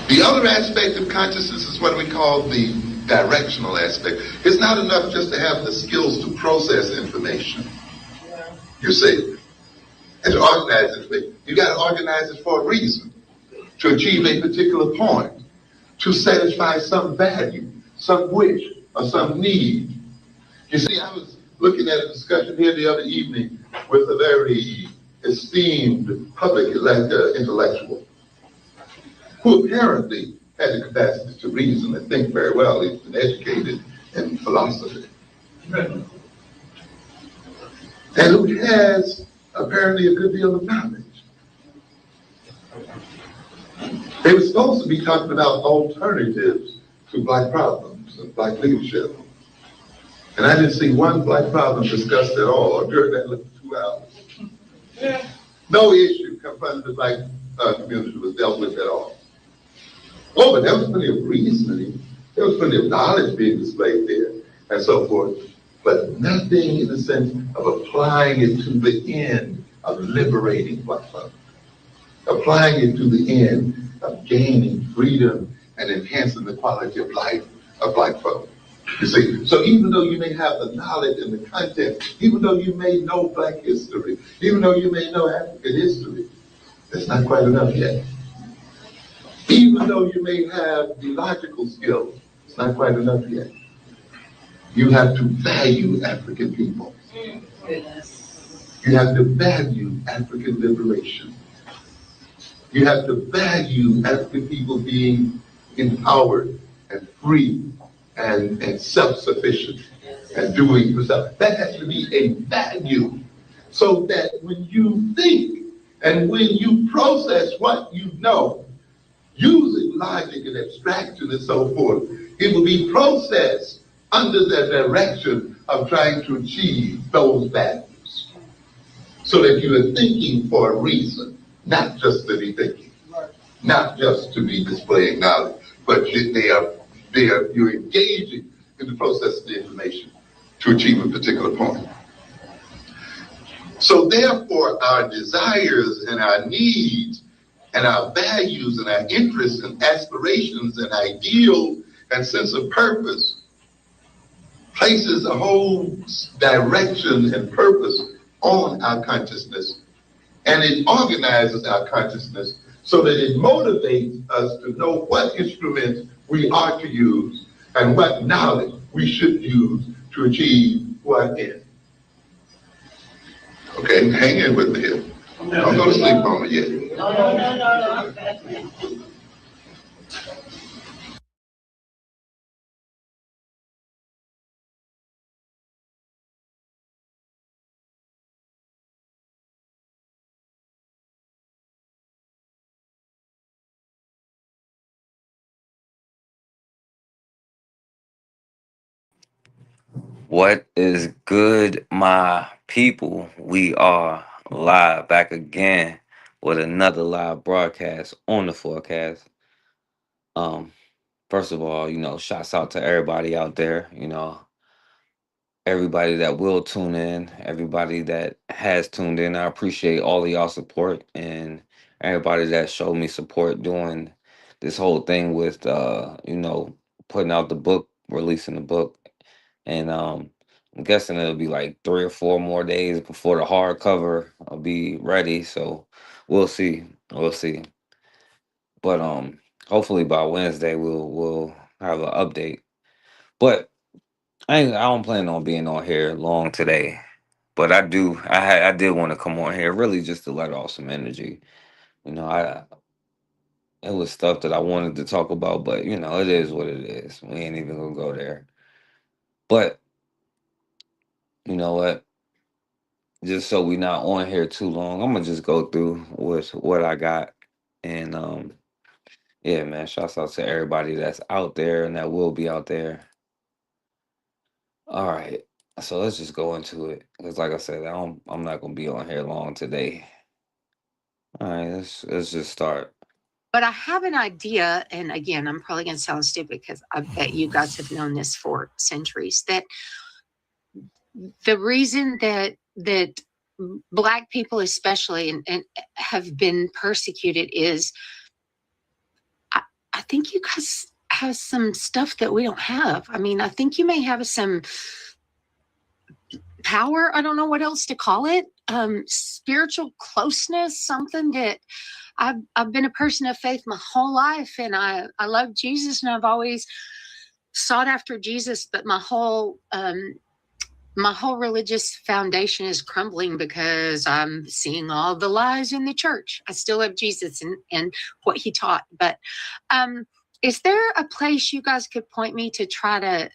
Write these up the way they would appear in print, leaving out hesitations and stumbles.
The other aspect of consciousness is what we call the directional aspect. It's not enough just to have the skills to process information. You see, and to organize it. You got to organize it for a reason, to achieve a particular point, to satisfy some value, some wish, or some need. You see, I was looking at a discussion here the other evening with a very esteemed public intellectual who apparently had the capacity to reason and think very well. He's been educated in philosophy. And who has apparently a good deal of knowledge. They were supposed to be talking about alternatives to black problems and black leadership. And I didn't see one black problem discussed at all during that 2 hours. No issue confronting the black community was dealt with at all. Oh, but there was plenty of reasoning. There was plenty of knowledge being displayed there and so forth. But nothing in the sense of applying it to the end of liberating black folk. Applying it to the end of gaining freedom and enhancing the quality of life of black folk. You see, so even though you may have the knowledge and the content, even though you may know black history, even though you may know African history, that's not quite enough yet. Even though you may have the logical skills, it's not quite enough yet. You have to value African people. You have to value African liberation. You have to value African people being empowered and free and self-sufficient and doing for self. That has to be a value so that when you think and when you process what you know, using logic and abstraction and so forth, it will be processed under the direction of trying to achieve those values. So that you are thinking for a reason, not just to be thinking, not just to be displaying knowledge, but you're engaging in the process of the information to achieve a particular point. So therefore, our desires and our needs and our values and our interests and aspirations and ideals and sense of purpose places a whole direction and purpose on our consciousness, and it organizes our consciousness so that it motivates us to know what instruments we are to use and what knowledge we should use to achieve what end. Okay, hang in with me here. Don't go to sleep on me yet. No. What is good, my people? We are live back again with another live broadcast on the forecast. Um, First of all, shouts out to everybody out there, everybody that will tune in, everybody that has tuned in. I appreciate all of y'all support and everybody that showed me support doing this whole thing with putting out the book, releasing the book. And I'm guessing it'll be like 3 or 4 more days before the hardcover will be ready. So we'll see. We'll see. But hopefully by Wednesday we'll have an update. But I don't plan on being on here long today. But I did want to come on here really just to let off some energy. I It was stuff that I wanted to talk about, but it is what it is. We ain't even gonna go there. But you know what? Just so we not on here too long, I'm gonna just go through with what I got. And yeah, man, shouts out to everybody that's out there and that will be out there. All right. So let's just go into it. Because like I said, I'm not gonna be on here long today. All right, let's just start. But I have an idea, and again, I'm probably going to sound stupid because I bet you guys have known this for centuries, that the reason that Black people especially and have been persecuted is I think you guys have some stuff that we don't have. I mean, I think you may have some power. I don't know what else to call it. Spiritual closeness, something that I've been a person of faith my whole life, and I love Jesus, and I've always sought after Jesus, but my whole religious foundation is crumbling because I'm seeing all the lies in the church. I still love Jesus and what he taught, but is there a place you guys could point me to try to?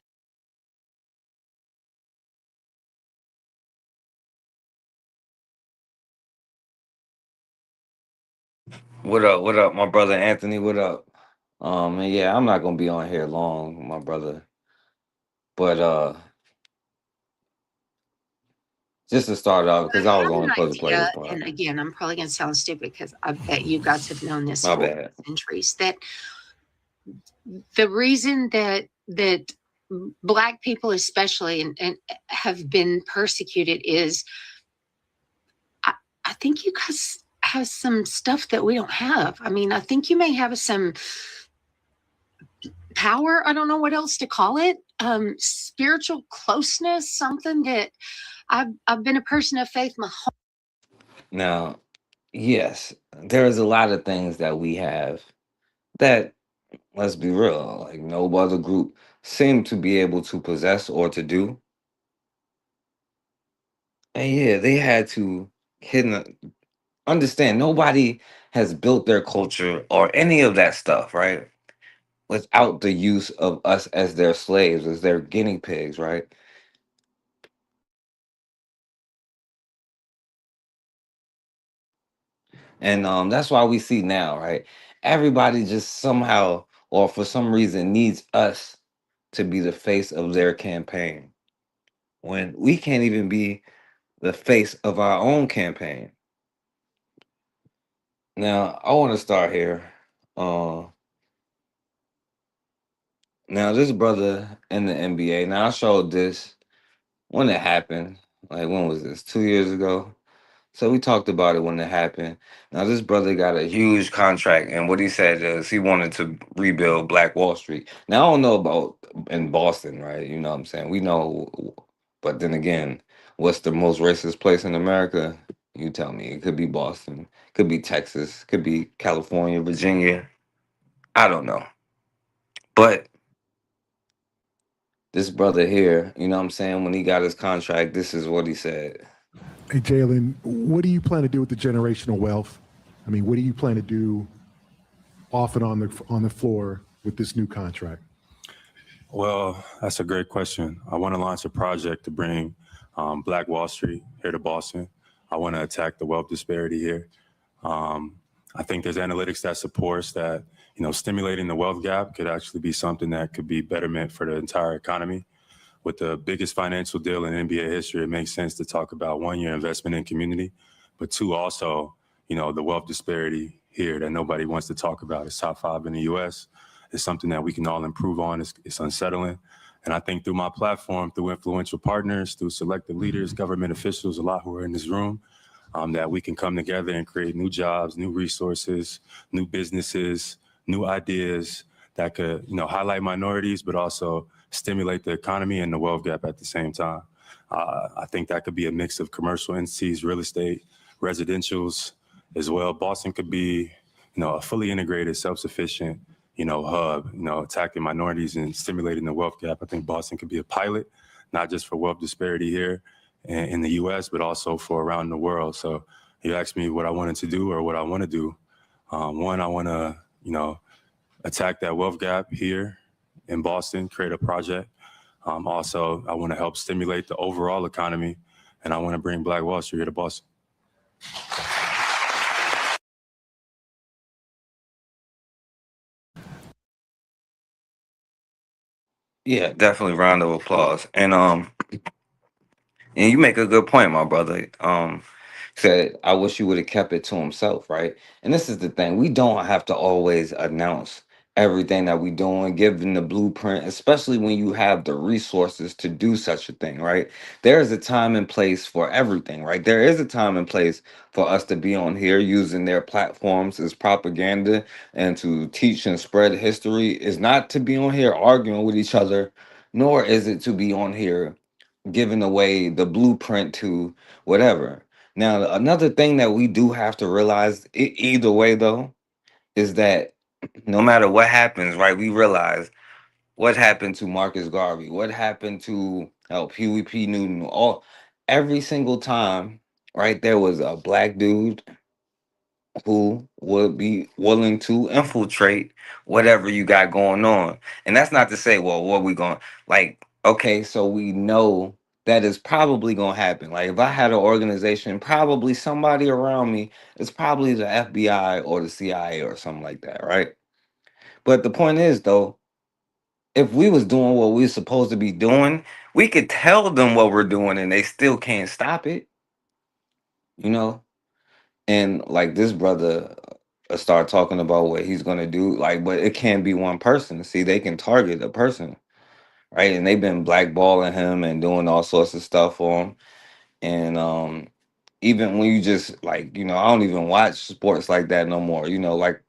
What up, my brother Anthony? What up? And yeah, I'm not gonna be on here long, my brother. But just to start off, because I I was have only an supposed to play this idea, part. and again, I'm probably going to sound stupid because I bet you guys have known this My for bad. centuries. That the reason that Black people, especially, and have been persecuted is I, I think you guys have some stuff that we don't have. I mean, I think you may have some power. I don't know what else to call it. Spiritual closeness, something that I've been a person of faith my whole. Now, yes, there is a lot of things that we have that, let's be real, like no other group seem to be able to possess or to do. And yeah, they had to hidden understand nobody has built their culture or any of that stuff, right? Without the use of us as their slaves, as their guinea pigs, right? And that's why we see now, right? Everybody just somehow or for some reason needs us to be the face of their campaign when we can't even be the face of our own campaign. Now, I want to start here. Uh, Now, this brother in the NBA, now I showed this when it happened. Like, when was this? 2 years ago? So we talked about it when it happened. Now this brother got a huge contract, and what he said is he wanted to rebuild Black Wall Street. Now I don't know about in Boston, right? You know what I'm saying? We know, but then again, what's the most racist place in America? You tell me. It could be Boston, could be Texas, could be California, Virginia. I don't know, but this brother here, you know what I'm saying? When he got his contract, this is what he said. Hey, Jalen, what do you plan to do with the generational wealth? I mean, what do you plan to do off and on the floor with this new contract? Well, that's a great question. I want to launch a project to bring Black Wall Street here to Boston. I want to attack the wealth disparity here. I think there's analytics that supports that, stimulating the wealth gap could actually be something that could be betterment for the entire economy. With the biggest financial deal in NBA history, it makes sense to talk about one, your investment in community, but two, also, the wealth disparity here that nobody wants to talk about. It's top 5 in the US. It's something that we can all improve on. It's unsettling. And I think through my platform, through influential partners, through selected leaders, government officials, a lot who are in this room, that we can come together and create new jobs, new resources, new businesses, new ideas that could, highlight minorities, but also stimulate the economy and the wealth gap at the same time. I think that could be a mix of commercial entities, real estate, residentials as well. Boston could be, a fully integrated, self-sufficient, hub, attacking minorities and stimulating the wealth gap. I think Boston could be a pilot, not just for wealth disparity here in the US, but also for around the world. So you asked me what I wanted to do or what I want to do. One, I want to, attack that wealth gap here in Boston, create a project. Also, I want to help stimulate the overall economy, and I want to bring Black Wall Street here to Boston. Yeah, definitely round of applause. And you make a good point, my brother. Said I wish you would have kept it to himself, right? And this is the thing: we don't have to always announce everything that we doing, giving the blueprint, especially when you have the resources to do such a thing, right? There is a time and place for everything, right? There is a time and place for us to be on here using their platforms as propaganda and to teach and spread history. Is not to be on here arguing with each other, nor is it to be on here giving away the blueprint to whatever. Now, another thing that we do have to realize, either way though, is that no matter what happens, right, we realize what happened to Marcus Garvey, what happened to Huey P. Newton, every single time, right, there was a black dude who would be willing to infiltrate whatever you got going on. And that's not to say, well, what we going like, okay, so we know that is probably gonna happen. Like if I had an organization, probably somebody around me, it's probably the FBI or the CIA or something like that, right? But the point is though, if we was doing what we supposed to be doing, we could tell them what we're doing and they still can't stop it, you know? And like this brother start talking about what he's gonna do, like, but it can't be one person. See, they can target a person, right? And they've been blackballing him and doing all sorts of stuff for him. And even when you just like, I don't even watch sports like that no more. Like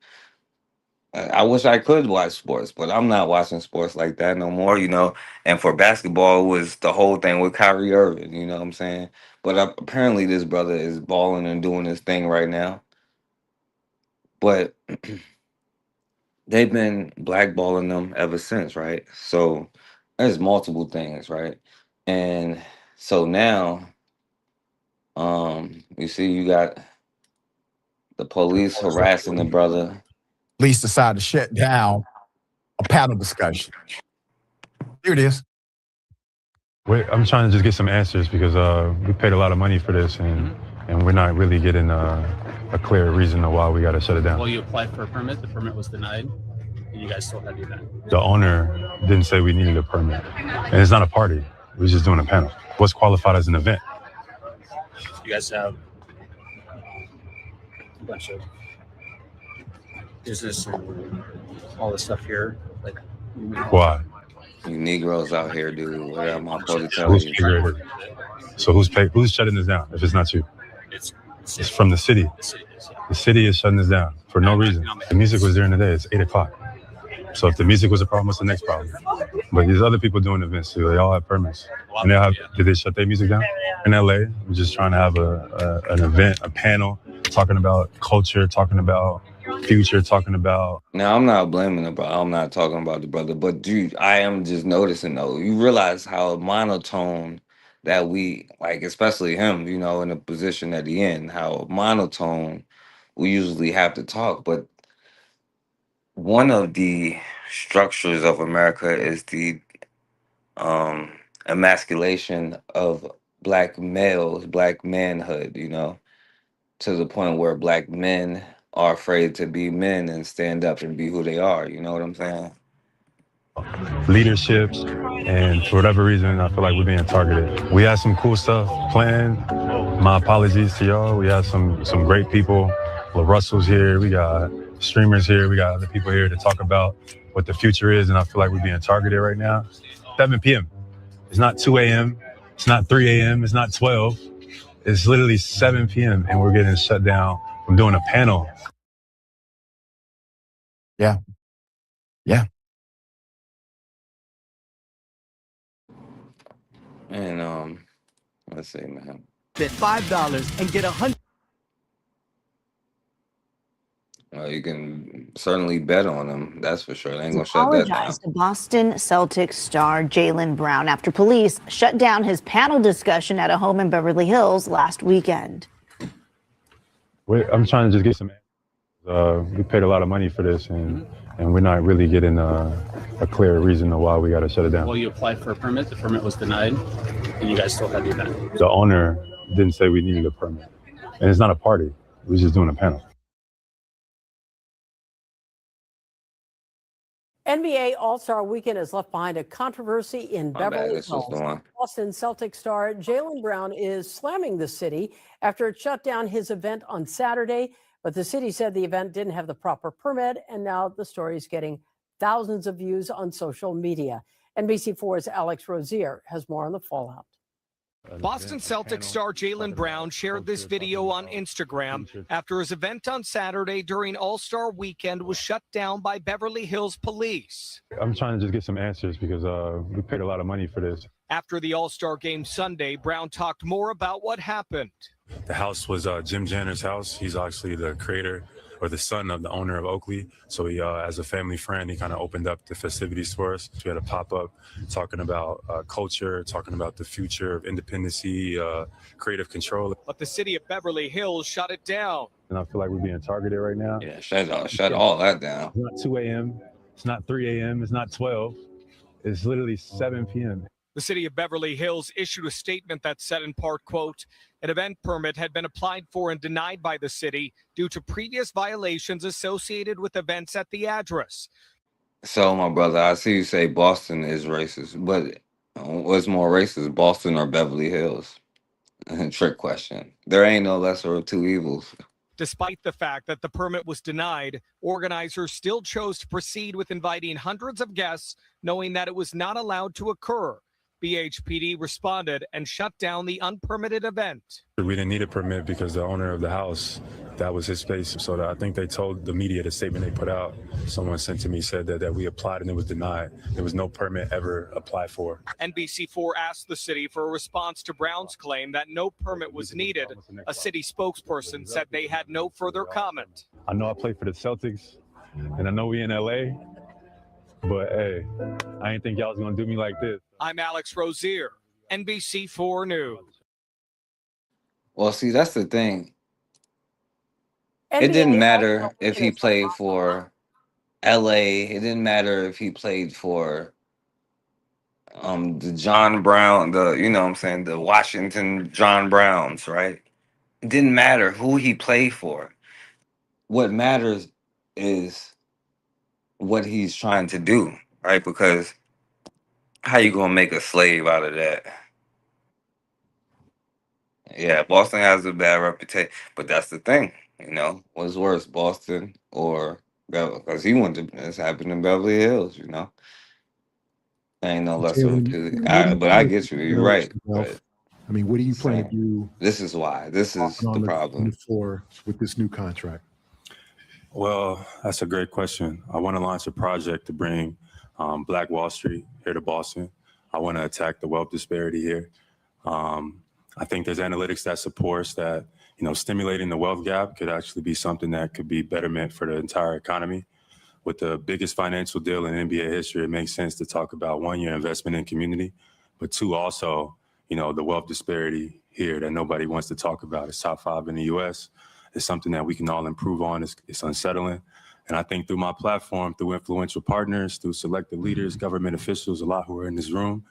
I wish I could watch sports, but I'm not watching sports like that no more, And for basketball, it was the whole thing with Kyrie Irving, you know what I'm saying? But apparently, this brother is balling and doing his thing right now. But they've been blackballing them ever since, right? So there's multiple things, right? And so now, you see, you got the police harassing the brother. Police decided to shut down a panel discussion. Here it is. Wait, I'm trying to just get some answers because we paid a lot of money for this and we're not really getting a clear reason of why we got to shut it down. Well, you applied for a permit. The permit was denied. And you guys still had the event. The owner didn't say we needed a permit. And it's not a party. We're just doing a panel. What's qualified as an event? You guys have a bunch of business and all this stuff here. Like, Why? You Negroes out here, dude. What am I supposed to tell you? So who's shutting this down if it's not you? It's from the city. The city is shutting this down for no reason. The music was during the day. It's 8 o'clock. So if the music was a problem, what's the next problem? But these other people doing events too, they all have permits. And did they shut their music down? In LA, we're just trying to have an event, a panel, talking about culture, talking about future, talking about... Now, I'm not blaming the brother. I'm not talking about the brother. But, dude, I am just noticing, though. You realize how monotone that we, like, especially him, in the position that he in, how monotone we usually have to talk. But one of the structures of America is the emasculation of black males, black manhood, to the point where black men are afraid to be men and stand up and be who they are. You know what I'm saying? Leaderships, and for whatever reason, I feel like we're being targeted. We had some cool stuff planned. My apologies to y'all. We had some great people. LaRussell's here. We got streamers here. We got other people here to talk about what the future is, and I feel like we're being targeted right now. 7 p.m. It's not 2 a.m. It's not 3 a.m. It's not 12. It's literally 7 p.m. and we're getting shut down from doing a panel. Yeah. And let's see, man. Bet $5 and get 100. You can certainly bet on them. That's for sure. They ain't gonna shut that down. Apologized to Boston Celtics star Jaylen Brown after police shut down his panel discussion at a home in Beverly Hills last weekend. Wait, I'm trying to just get some answers. We paid a lot of money for this and we're not really getting a clear reason of why we got to shut it down. Well, you applied for a permit. The permit was denied. And you guys still had the event. The owner didn't say we needed a permit. And it's not a party. We're just doing a panel. NBA All-Star Weekend has left behind a controversy in Beverly Hills. Boston Celtics star Jaylen Brown is slamming the city after it shut down his event on Saturday. But the city said the event didn't have the proper permit, and now the story is getting thousands of views on social media. NBC4's Alex Rozier has more on the fallout. Boston Celtics star Jaylen Brown shared this video on Instagram after his event on Saturday during All-Star Weekend was shut down by Beverly Hills police. I'm trying to just get some answers because we paid a lot of money for this. After the All-Star game Sunday, Brown talked more about what happened. The house was Jim Janner's house. He's actually the creator or the son of the owner of Oakley. So he, as a family friend, he kind of opened up the festivities for us. We had a pop-up talking about culture, talking about the future of independency, creative control. But the city of Beverly Hills shut it down. And I feel like we're being targeted right now. Yeah, shut all that down. It's not 2 a.m. It's not 3 a.m. It's not 12. It's literally 7 p.m. The city of Beverly Hills issued a statement that said in part, quote, an event permit had been applied for and denied by the city due to previous violations associated with events at the address. So, my brother, I see you say Boston is racist, but what's more racist, Boston or Beverly Hills? Trick question. There ain't no lesser of two evils. Despite the fact that the permit was denied, organizers still chose to proceed with inviting hundreds of guests, knowing that it was not allowed to occur. BHPD responded and shut down the unpermitted event. We didn't need a permit because the owner of the house, that was his space. So I think they told the media, the statement they put out, someone sent to me, said that we applied and it was denied. There was no permit ever applied for. NBC4 asked the city for a response to Brown's claim that no permit was needed. A city spokesperson said they had no further comment. I know I play for the Celtics and I know we in LA, but hey, I didn't think y'all was gonna do me like this. I'm Alex Rozier, NBC4 News. Well, see, that's the thing. It didn't matter if he played for LA. It didn't matter if he played for the John Brown, the Washington John Browns, right? It didn't matter who he played for. What matters is what he's trying to do, right? Because how you gonna make a slave out of that? Yeah, Boston has a bad reputation, but that's the thing. What's worse, Boston or because he went to this happened in Beverly Hills. Ain't no lesser of two. But I get you. You're right. But I mean, what do you plan to do? This is why. This is the problem. On the floor with this new contract. Well, that's a great question. I want to launch a project to bring Black Wall Street here to Boston. I want to attack the wealth disparity here. I think there's analytics that supports that, stimulating the wealth gap could actually be something that could be betterment for the entire economy. With the biggest financial deal in NBA history, it makes sense to talk about one, your investment in community, but two, also, the wealth disparity here that nobody wants to talk about. It's top 5 in the US. It's something that we can all improve on. It's unsettling. And I think through my platform, through influential partners, through selected leaders, government officials, a lot who are in this room,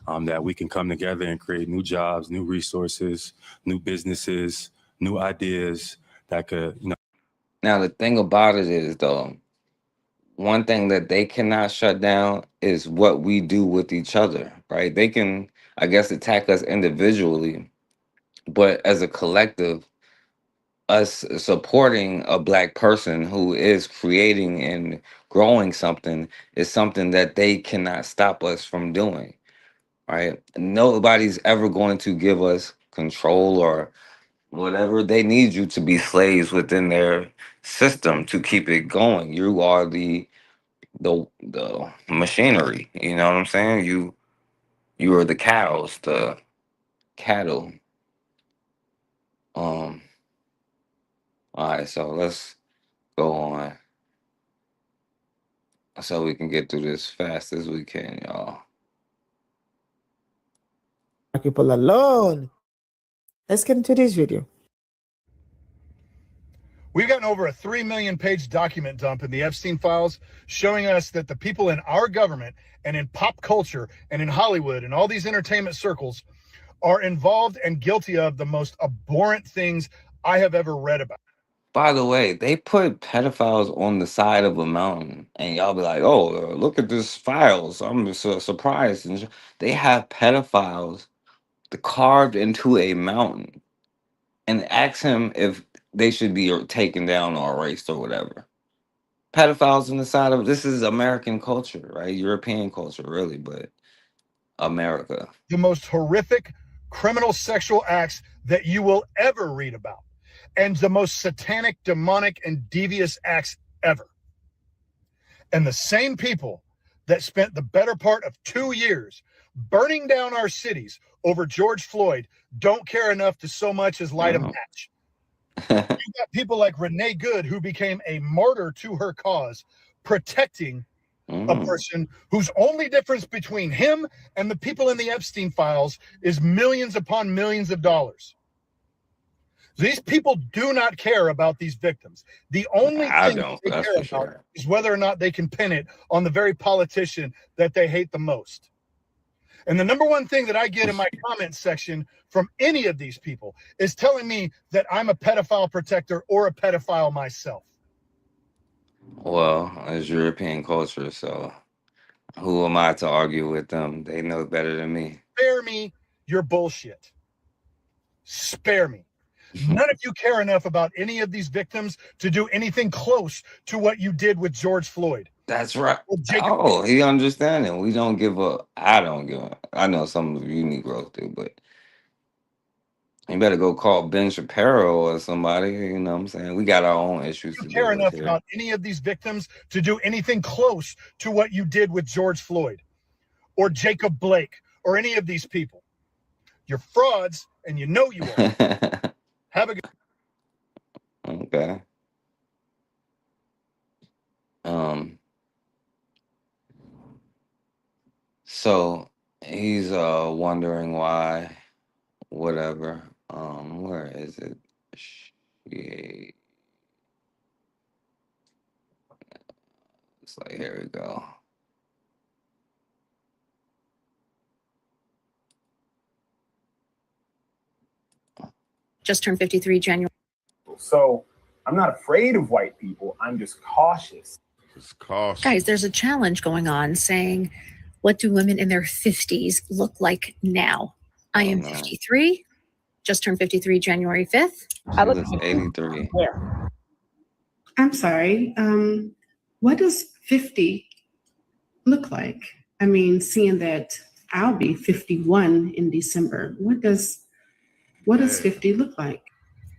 that we can come together and create new jobs, new resources, new businesses, new ideas that could, Now, the thing about it is, though, one thing that they cannot shut down is what we do with each other, right? They can, I guess, attack us individually, but as a collective, us supporting a Black person who is creating and growing something is something that they cannot stop us from doing, right? Nobody's ever going to give us control or whatever. They need you to be slaves within their system to keep it going. You are the machinery. You know what I'm saying? You are the cows, the cattle. All right, so let's go on so we can get through this fast as we can, y'all. People alone. Let's get into this video. We've gotten over a 3 million page document dump in the Epstein files showing us that the people in our government and in pop culture and in Hollywood and all these entertainment circles are involved and guilty of the most abhorrent things I have ever read about. By the way, they put pedophiles on the side of a mountain, and y'all be like, "Oh, look at this files." I'm so surprised. And they have pedophiles carved into a mountain, and ask him if they should be taken down or erased or whatever. pedophiles on the side of this is American culture, right? European culture, really, but America. The most horrific criminal sexual acts that you will ever read about, and the most satanic, demonic, and devious acts ever. And the same people that spent the better part of 2 years burning down our cities over George Floyd don't care enough to so much as light a match. You got people like Renee Good, who became a martyr to her cause, protecting a person whose only difference between him and the people in the Epstein files is millions upon millions of dollars. These people do not care about these victims. The only thing they care about is whether or not they can pin it on the very politician that they hate the most. And the number one thing that I get in my comment section from any of these people is telling me that I'm a pedophile protector or a pedophile myself. Well, it's European culture, so who am I to argue with them? They know better than me. Spare me your bullshit. Spare me. None of you care enough about any of these victims to do anything close to what you did with George Floyd. That's right. Oh, he understanding. We don't give up. I don't give up. I know some of you Negroes do, but you better go call Ben Shapiro or somebody. You know what I'm saying? We got our own issues to You deal care with enough here. about any of these victims to do anything close to what you did with George Floyd or Jacob Blake or any of these people. You're frauds, and you know you are. Have a good. Okay. So he's wondering why, whatever. Where is it? Shit. It's like, here we go. Just turned 53 January. So I'm not afraid of white people. I'm just cautious. Guys, there's a challenge going on saying, what do women in their 50s look like now? I am 53, just turned 53 January 5th. She looks 83. I'm sorry. What does 50 look like? I mean, seeing that I'll be 51 in December, what does 50 look like?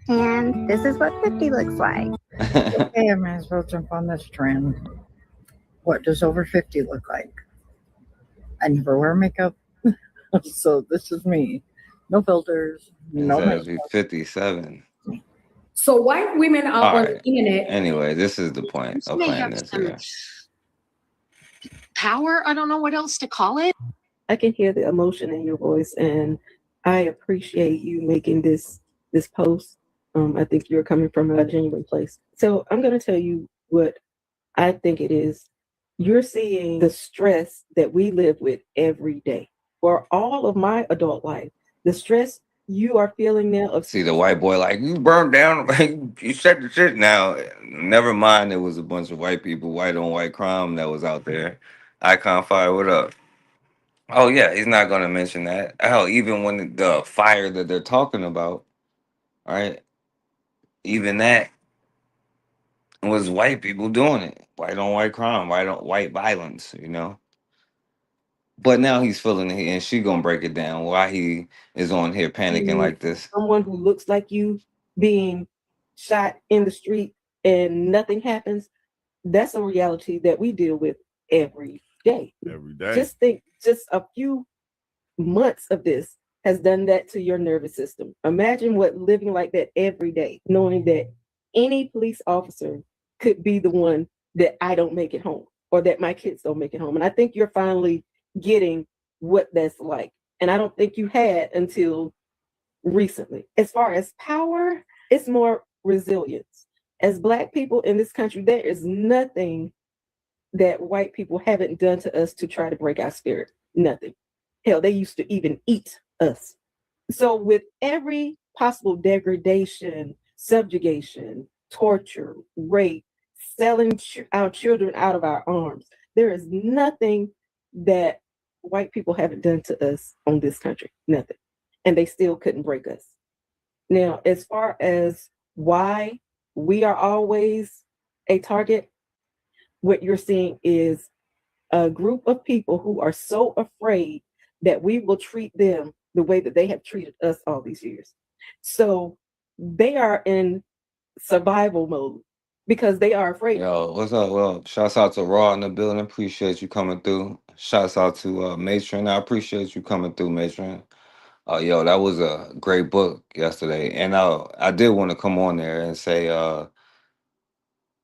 And this is what 50 looks like. Okay, I might as well jump on this trend. What does over 50 look like? I never wear makeup, so this is me. No filters, no It says makeup. 57. So white women are All on right. the internet. Anyway, this is the point of May playing have this some here. power. I don't know what else to call it. I can hear the emotion in your voice, and I appreciate you making this post. I think you're coming from a genuine place. So I'm going to tell you what I think it is. You're seeing the stress that we live with every day. For all of my adult life, the stress you are feeling now of See the white boy like, you burned down, you said the shit now. Never mind, it was a bunch of white people, white on white crime that was out there. Icon Fire, what up? Oh yeah, he's not gonna mention that. Hell, even when the fire that they're talking about, right? Even that was white people doing it. White on white crime, white on white violence, you know. But now he's feeling it, and she gonna break it down why he is on here panicking like this. someone who looks like you being shot in the street and nothing happens. That's a reality that we deal with every day. Every day. Just think, just a few months of this has done that to your nervous system. Imagine what living like that every day, knowing that any police officer could be the one that I don't make it home or that my kids don't make it home. And I think you're finally getting what that's like. And I don't think you had until recently. As far as power, it's more resilience. As Black people in this country, there is nothing that white people haven't done to us to try to break our spirit. Nothing. Hell, they used to even eat us. So with every possible degradation, subjugation, torture, rape, selling our children out of our arms, there is nothing that white people haven't done to us on this country. Nothing. And they still couldn't break us. Now, as far as why we are always a target, what you're seeing is a group of people who are so afraid that we will treat them the way that they have treated us all these years. So they are in survival mode because they are afraid. Yo, what's up? Well, shouts out to Raw in the building. Appreciate you coming through. Shouts out to Matron. I appreciate you coming through, Matron. Yo, that was a great book yesterday. And I did want to come on there and say,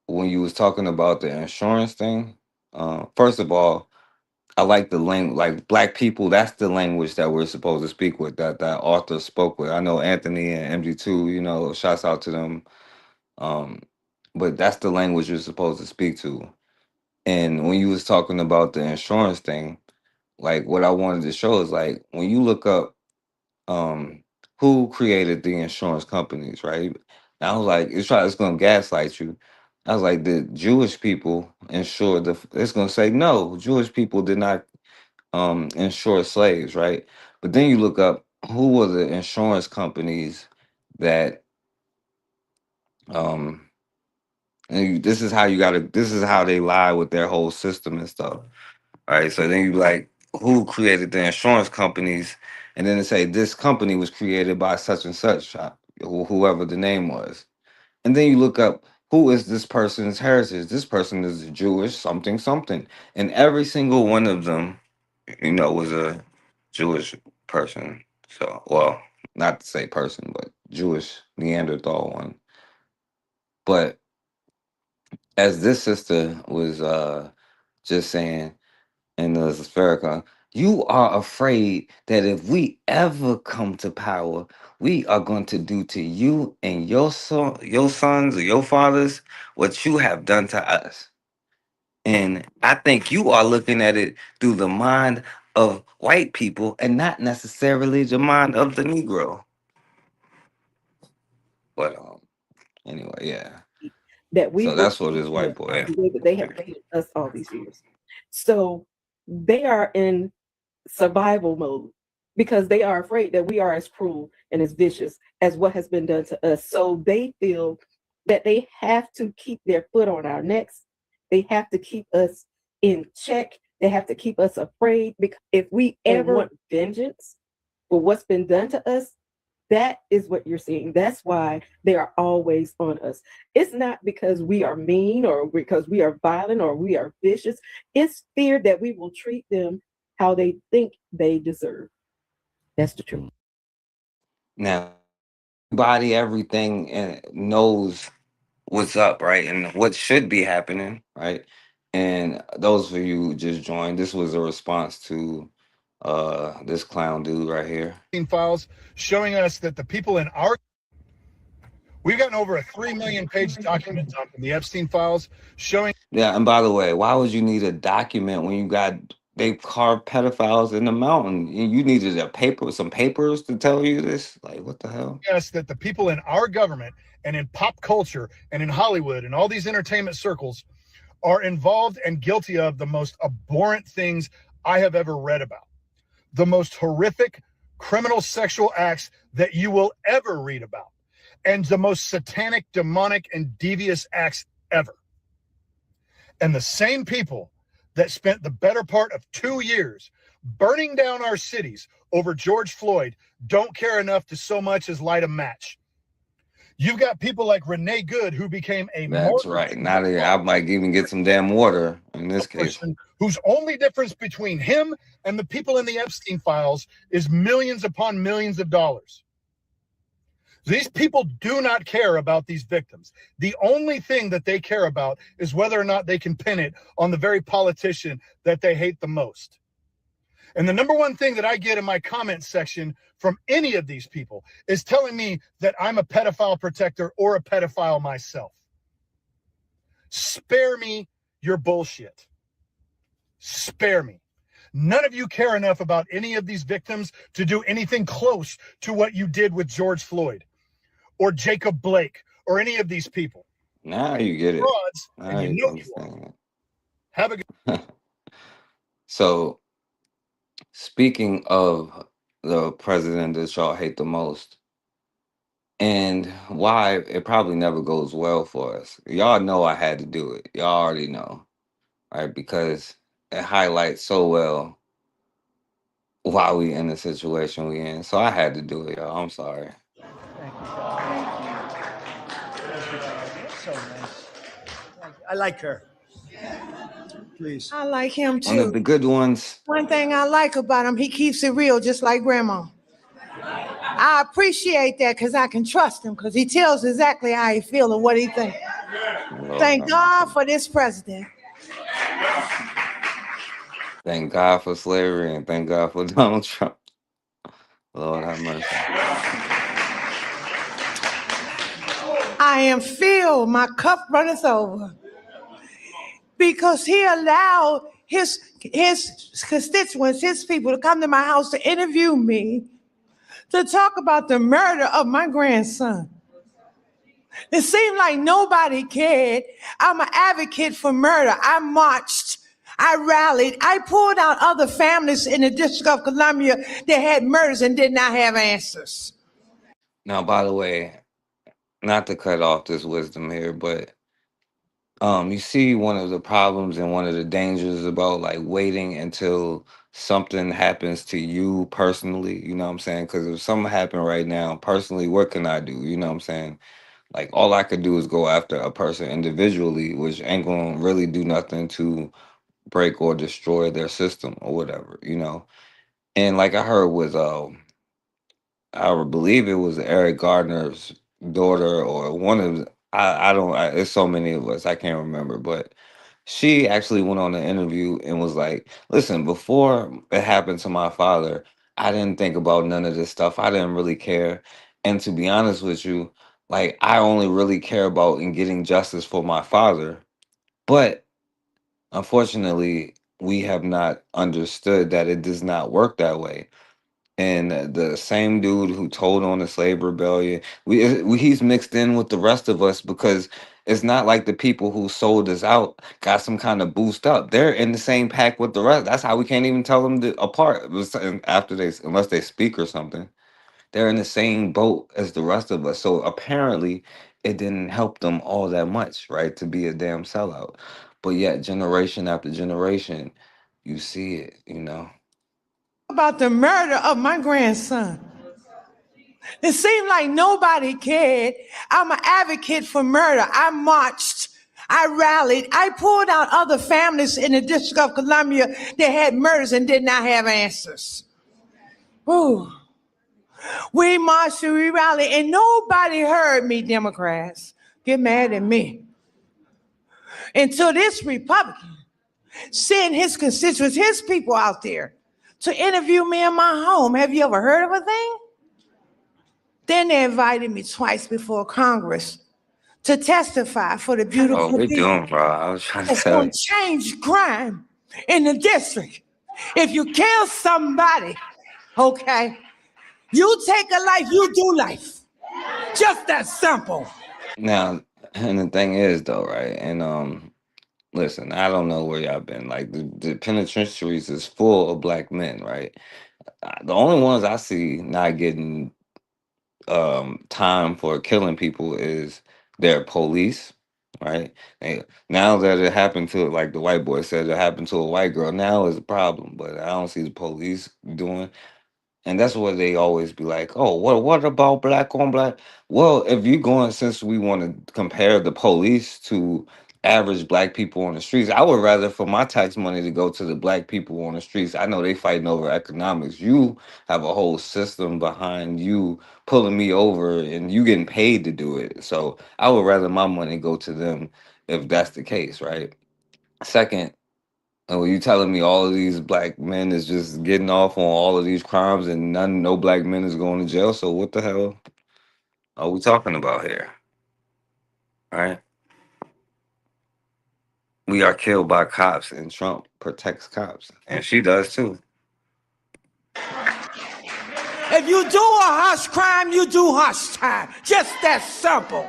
when you was talking about the insurance thing, first of all, I like the language, like black people, that's the language that we're supposed to speak with, that author spoke with. I know Anthony and MG2, you know, shouts out to them. Um, but that's the language you're supposed to speak to. And when you was talking about the insurance thing, like what I wanted to show is like when you look up who created the insurance companies, right? And I was like, it's gonna gaslight you. I was like, the Jewish people insured it's gonna say no, Jewish people did not insure slaves, right? But then you look up who were the insurance companies that um this is how this is how they lie with their whole system and stuff. All right, so then you like who created the insurance companies, and then they say this company was created by such and such, whoever the name was, and then you look up who is this person's heritage. This person is Jewish, something, something, and every single one of them, you know, was a Jewish person. So, well, not to say person, but Jewish Neanderthal one. But as this sister was just saying in the Spherica, you are afraid that if we ever come to power, we are going to do to you and your sons or your fathers what you have done to us. And I think you are looking at it through the mind of white people and not necessarily the mind of the Negro. But anyway, yeah. That we So will that's what treat this them white boy. the way that they have treated us all these years. So they are in survival mode because they are afraid that we are as cruel and as vicious as what has been done to us. So they feel that they have to keep their foot on our necks. They have to keep us in check. They have to keep us afraid because if we ever want vengeance for what's been done to us, that is what you're seeing. That's why they are always on us. It's not because we are mean or because we are violent or we are vicious. It's fear that we will treat them how they think they deserve. That's the truth. Now, everything and knows what's up, right? And what should be happening, right? And those of you who just joined, this was a response to this clown dude right here. Files showing us that the people in our we've gotten over a 3 million page document dump in the Epstein files showing. Yeah, and by the way, why would you need a document when you got they carved pedophiles in the mountain? You needed some papers to tell you this? Like, what the hell? Yes, that the people in our government and in pop culture and in Hollywood and all these entertainment circles are involved and guilty of the most abhorrent things I have ever read about. The most horrific criminal sexual acts that you will ever read about. And the most satanic, demonic, and devious acts ever. And the same people that spent the better part of 2 years burning down our cities over George Floyd don't care enough to so much as light a match. You've got people like Renee Good, who became a That's right. Now I might even get some damn water in this case. Whose only difference between him and the people in the Epstein files is millions upon millions of dollars. These people do not care about these victims. The only thing that they care about is whether or not they can pin it on the very politician that they hate the most. And the number one thing that I get in my comment section from any of these people is telling me that I'm a pedophile protector or a pedophile myself. Spare me your bullshit. Spare me. None of you care enough about any of these victims to do anything close to what you did with George Floyd or Jacob Blake or any of these people. Now you get it. Frauds, Now and you know you are. Have a good. So, speaking of the president that y'all hate the most, and why it probably never goes well for us. Y'all know I had to do it. Y'all already know. right? Because it highlights so well why we in the situation we in. So I had to do it, y'all. I'm sorry. I like her. Please. I like him One of too. the good ones. One thing I like about him, he keeps it real just like grandma. I appreciate that because I can trust him because he tells exactly how he feels and what he thinks. Thank God for this president. Thank God for slavery and thank God for Donald Trump. Lord have mercy. I am filled, my cup runneth over. Because he allowed his constituents, his people to come to my house to interview me, to talk about the murder of my grandson. It seemed like nobody cared. I'm an advocate for murder. I marched, I rallied, I pulled out other families in the District of Columbia that had murders and did not have answers. Now, by the way, not to cut off this wisdom here, but you see one of the problems and one of the dangers about like waiting until something happens to you personally, you know what I'm saying? Because if something happened right now, personally, what can I do? You know what I'm saying? Like all I could do is go after a person individually, which ain't gonna really do nothing to break or destroy their system or whatever, you know. And like I heard with I would believe it was Eric Gardner's daughter or one of I don't it's so many of us I can't remember, but she actually went on an interview and was like, "Listen, before it happened to my father, I didn't think about none of this stuff. I didn't really care, and to be honest with you, like I only really care about in getting justice for my father, but unfortunately, we have not understood that it does not work that way." And the same dude who told on the slave rebellion, he's mixed in with the rest of us because it's not like the people who sold us out got some kind of boost up. They're in the same pack with the rest. That's how we can't even tell them apart after unless they speak or something. They're in the same boat as the rest of us. So apparently, it didn't help them all that much, right, to be a damn sellout. But yet, generation after generation, you see it, you know. About the murder of my grandson. It seemed like nobody cared. I'm an advocate for murder. I marched, I rallied, I pulled out other families in the District of Columbia that had murders and did not have answers. Ooh. We marched and we rallied, and nobody heard me, Democrats. Get mad at me. Until this Republican sent his constituents, his people out there to interview me in my home. Have you ever heard of a thing? Then they invited me twice before Congress to testify for the beautiful Oh, they people. doing, bro. I was trying to It's tell going you. to change crime in the district. If you kill somebody, okay, you take a life, you do life. Just that simple. Now, and the thing is, though, right? And listen, I don't know where y'all been. Like the penitentiaries is full of black men, right? The only ones I see not getting time for killing people is their police, right? Now that it happened to, like the white boy said, it happened to a white girl. Now is a problem, but I don't see the police doing. And that's what they always be like, oh, what about black on black? Well, if you're going, since we want to compare the police to average black people on the streets, I would rather for my tax money to go to the black people on the streets. I know they fighting over economics. You have a whole system behind you pulling me over and you getting paid to do it. So I would rather my money go to them if that's the case, right? Second, oh, you telling me all of these black men is just getting off on all of these crimes and no black men is going to jail? So what the hell are we talking about here? Right? We are killed by cops and Trump protects cops. And she does too. If you do a hush crime, you do hush time. Just that simple.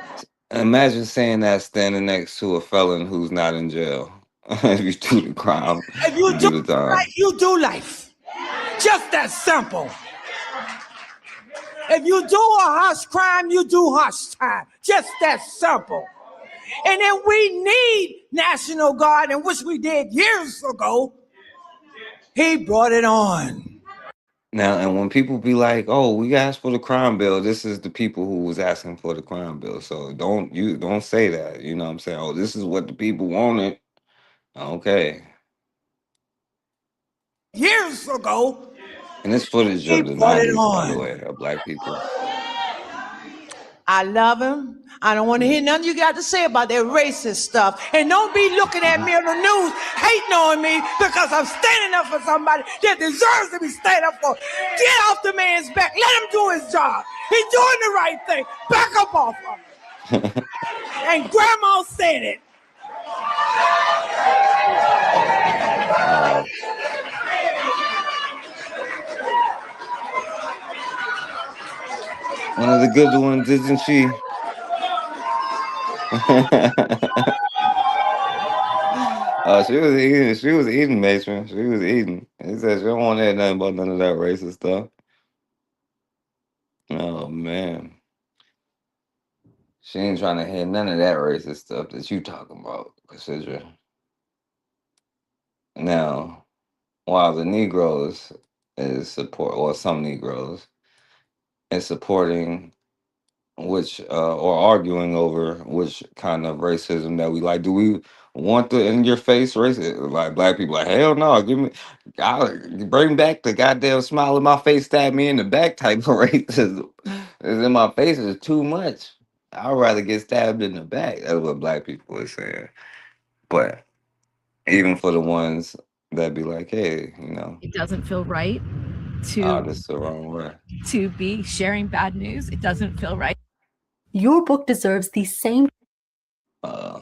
Imagine saying that standing next to a felon who's not in jail. If you do the crime, If you you do do the time. life, you do life. Just that simple. If you do a hush crime, you do hush time. Just that simple. And then we need National Guard, and which we did years ago. He brought it on. Now, and when people be like, "Oh, we asked for the crime bill," this is the people who was asking for the crime bill. So don't say that. You know what I'm saying? Oh, this is what the people wanted. Okay. Years ago. And this footage He of the brought it 90s, by the on. way, of black people. I love him. I don't want to hear nothing you got to say about that racist stuff. And don't be looking at me on the news hating on me because I'm standing up for somebody that deserves to be standing up for. Get off the man's back. Let him do his job. He's doing the right thing. Back up off of him. And Grandma said it. One of the good ones, isn't she? She was eating. She was eating, Mason. She was eating. He said she don't want to hear nothing about none of that racist stuff. Oh man, she ain't trying to hear none of that racist stuff that you talking about, Cassandra. Now, while the Negroes is support, or some Negroes is supporting which or arguing over which kind of racism that we like. Do we want the in your face racism? Like black people, like hell no, give me, bring back the goddamn smile in my face, stab me in the back type of racism. Is in my face is too much. I'd rather get stabbed in the back. That's what black people are saying. But even for the ones that be like, hey, it doesn't feel right this is the wrong way. to be sharing bad news. It doesn't feel right. Your book deserves the same. Uh,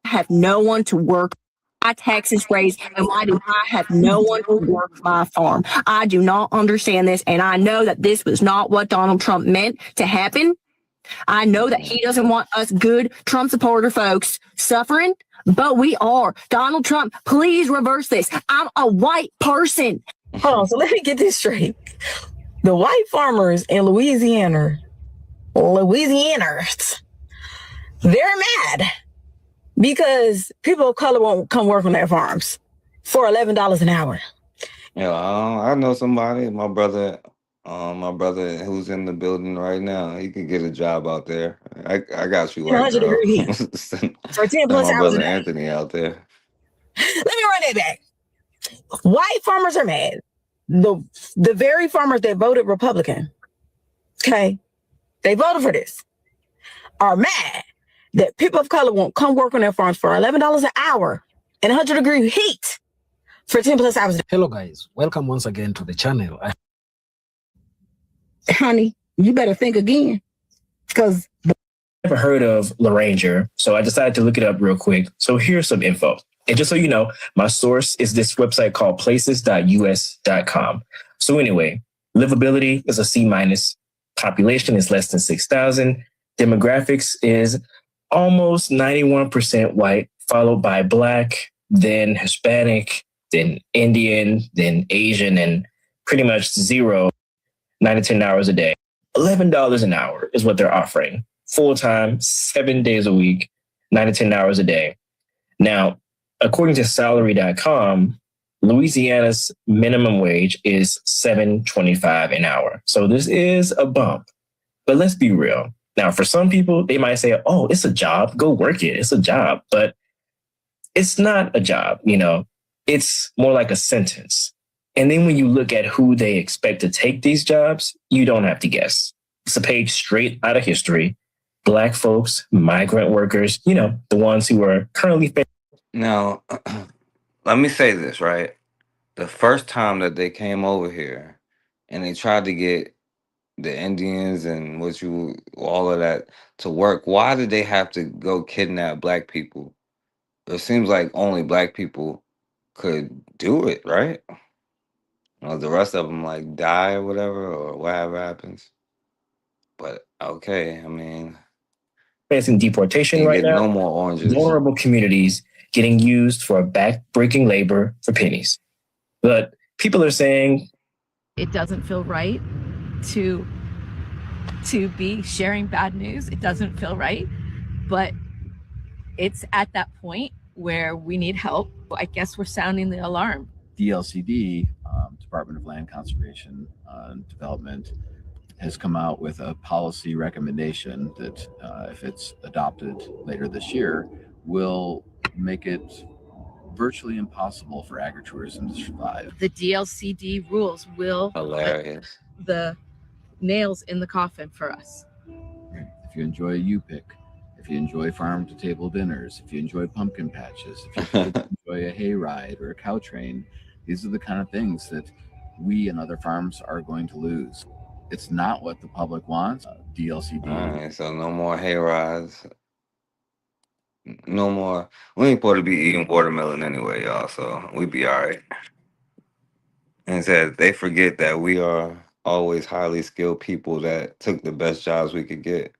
I have no one to work my taxes raised, and why do I have no one to work my farm? I do not understand this, and I know that this was not what Donald Trump meant to happen. I know that he doesn't want us good Trump supporter folks suffering, but we are. Donald Trump, please reverse this. I'm a white person. Hold on, so let me get this straight. The white farmers in Louisianans, they're mad because people of color won't come work on their farms for $11 an hour. Yeah, I know somebody. My brother who's in the building right now. He could get a job out there. I got you, white 100 girl. degree heat for 10 plus My hours brother a day. Anthony out there. Let me run it back. White farmers are mad. The very farmers that voted Republican, okay, they voted for this, are mad that people of color won't come work on their farms for $11 an hour in 100-degree heat for 10 plus hours. Hello guys, welcome once again to the channel. Honey, you better think again, because Never heard of Laranger, so I decided to look it up real quick. So here's some info. And just so you know, my source is this website called places.us.com. So anyway, livability is a C-. Population is less than 6,000. Demographics is almost 91% white, followed by Black, then Hispanic, then Indian, then Asian, and pretty much zero, 9 to 10 hours a day. $11 an hour is what they're offering. Full-time, 7 days a week, 9 to 10 hours a day. Now, according to salary.com, Louisiana's minimum wage is $7.25 an hour. So this is a bump. But let's be real. Now, for some people, they might say, oh, it's a job. Go work it. It's a job. But it's not a job, It's more like a sentence. And then when you look at who they expect to take these jobs, you don't have to guess. It's a page straight out of history. Black folks, migrant workers, the ones who are currently. Now, let me say this, right? The first time that they came over here and they tried to get the Indians and all of that to work, why did they have to go kidnap black people? It seems like only black people could do it, right? The rest of them like die or whatever, or whatever happens. But okay, I mean, Facing deportation ain't right getting now. no more oranges. Vulnerable communities getting used for back-breaking labor for pennies. But people are saying It doesn't feel right to to be sharing bad news. It doesn't feel right, but it's at that point where we need help. I guess we're sounding the alarm. DLCD, Department of Land Conservation and Development, has come out with a policy recommendation that if it's adopted later this year, will make it virtually impossible for agritourism to survive. The DLCD rules will Hilarious. put the nails in the coffin for us. If you enjoy a U-pick, if you enjoy farm-to-table dinners, if you enjoy pumpkin patches, if you enjoy a hayride or a cow train, these are the kind of things that we and other farms are going to lose. It's not what the public wants. DLCD. All right, so no more hayrides. No more. We ain't supposed to be eating watermelon anyway, y'all. So we be all right. And said they forget that we are always highly skilled people that took the best jobs we could get.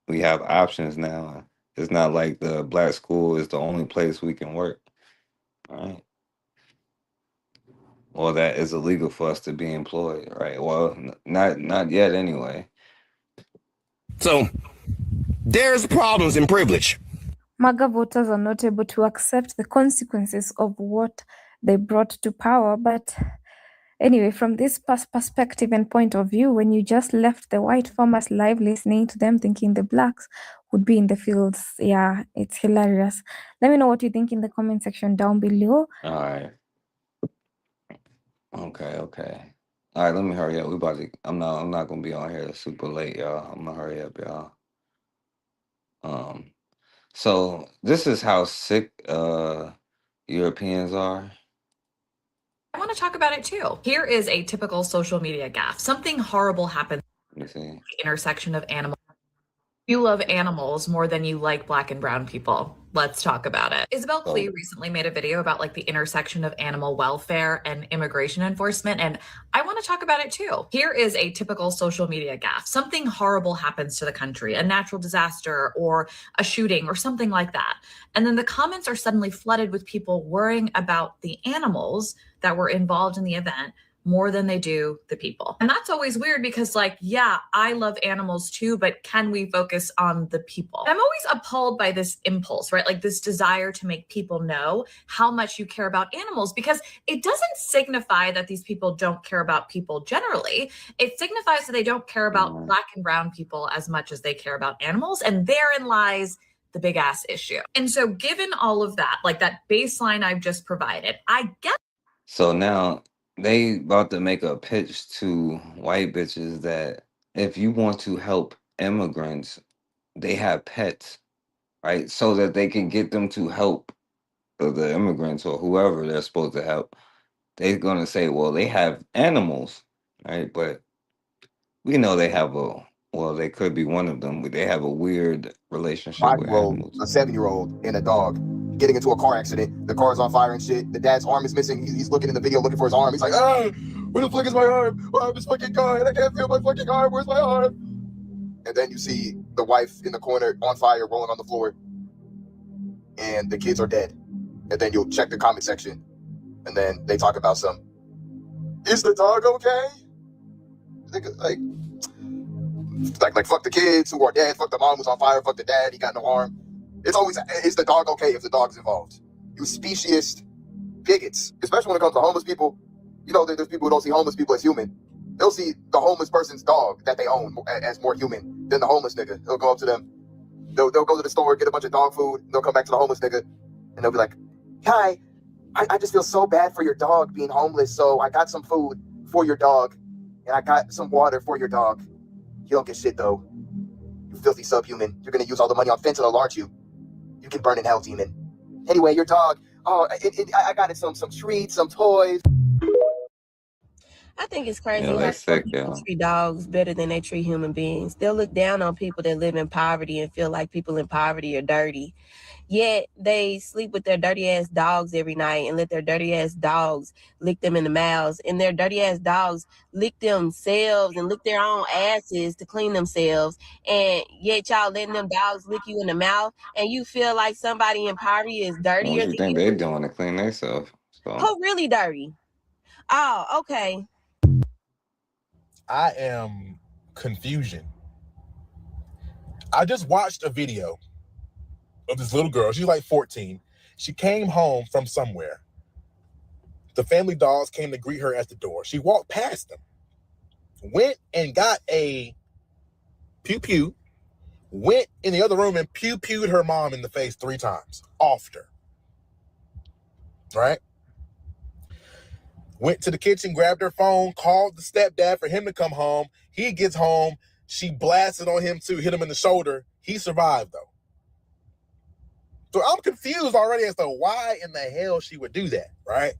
We have options now. It's not like the black school is the only place we can work. All right. Or that is illegal for us to be employed, right? Well, not yet anyway. So there's problems in privilege. MAGA voters are not able to accept the consequences of what they brought to power. But anyway, from this perspective and point of view, when you just left the white farmers live listening to them, thinking the blacks would be in the fields, yeah, it's hilarious. Let me know what you think in the comment section down below. All right. Okay. All right, let me hurry up. I'm not gonna be on here super late, y'all. I'm gonna hurry up, y'all. So this is how sick Europeans are. I want to talk about it too. Here is a typical social media gaffe. Something horrible happened Let me see. at the intersection of animals. You love animals more than you like black and brown people. Let's talk about it. Isabel Klee recently made a video about like the intersection of animal welfare and immigration enforcement, and I want to talk about it too. Here is a typical social media gaffe. Something horrible happens to the country, a natural disaster or a shooting or something like that. And then the comments are suddenly flooded with people worrying about the animals that were involved in the event more than they do the people. And that's always weird because like, yeah, I love animals too, but can we focus on the people? And I'm always appalled by this impulse, right? Like this desire to make people know how much you care about animals, because it doesn't signify that these people don't care about people generally. It signifies that they don't care about black and brown people as much as they care about animals. And therein lies the big ass issue. And so given all of that, like that baseline I've just provided, I get. So now they about to make a pitch to white bitches that if you want to help immigrants, they have pets, right? So that they can get them to help the immigrants or whoever they're supposed to help. They're going to say, well, they have animals, right? But we know they have they could be one of them, but they have a weird relationship with animals. A 7-year-old and a dog getting into a car accident. The car's on fire and shit. The dad's arm is missing. He's looking in the video looking for his arm. He's like, oh, where the fuck is my arm? Oh, I'm just fucking gone. I can't feel my fucking arm. Where's my arm? And then you see the wife in the corner on fire, rolling on the floor. And the kids are dead. And then you'll check the comment section. And then they talk about is the dog okay? Like fuck the kids who are dead, fuck the mom who's on fire, fuck the dad, he got no arm. It's always, is the dog okay if the dog's involved? You speciesist bigots, especially when it comes to homeless people. You know, there's people who don't see homeless people as human. They'll see the homeless person's dog that they own as more human than the homeless nigga. They'll go up to them. They'll go to the store, get a bunch of dog food. They'll come back to the homeless nigga. And they'll be like, hi, I just feel so bad for your dog being homeless. So I got some food for your dog. And I got some water for your dog. You don't get shit, though. You filthy subhuman. You're going to use all the money on fentanyl, aren't you? You can burn in hell, demon. Anyway, your dog. Oh, I got it some treats, some toys. I think it's crazy Yeah, how that's some sick, people yo. treat dogs better than they treat human beings. They'll look down on people that live in poverty and feel like people in poverty are dirty. Yet they sleep with their dirty ass dogs every night and let their dirty ass dogs lick them in the mouths. And their dirty ass dogs lick themselves and lick their own asses to clean themselves. And yet y'all letting them dogs lick you in the mouth and you feel like somebody in poverty is What dirtier you than think you. they're doing to clean themselves? So Who really dirty? Oh, okay. I am confusion. I just watched a video of this little girl. She's like 14. She came home from somewhere. The family dogs came to greet her at the door. She walked past them, went and got a pew-pew, went in the other room and pew-pewed her mom in the face 3 times, offed her, right? Went to the kitchen, grabbed her phone, called the stepdad for him to come home. He gets home. She blasted on him too, hit him in the shoulder. He survived though. So I'm confused already as to why in the hell she would do that, right?